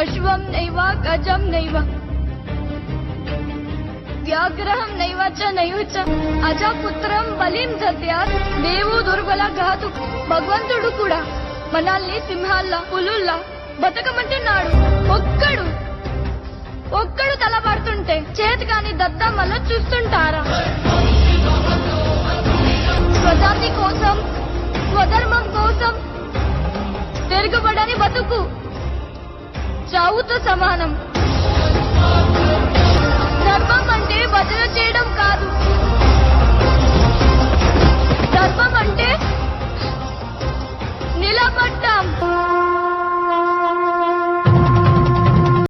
अश्वं नैव गजं नैव व्याघ्रहं नैव च नैव च అజపుత్రం బలిం దద్యాత్ దేవు దుర్బల ఘాతు భగవంతుడు కూడా మనల్ని సింహాల్లా పులుల్లా బతకమంటున్నాడు. ఒక్కడు తలపడుతుంటే చేతికాని దద్దమ్మల చూస్తుంటారా? స్వజాతి కోసం స్వధర్మం కోసం తిరుగుబడని బతుకు చావుతో సమానం. ధర్మం అంటే భజన చేయడం కాదు. ధర్మం అంటే నిలబడ్డాం.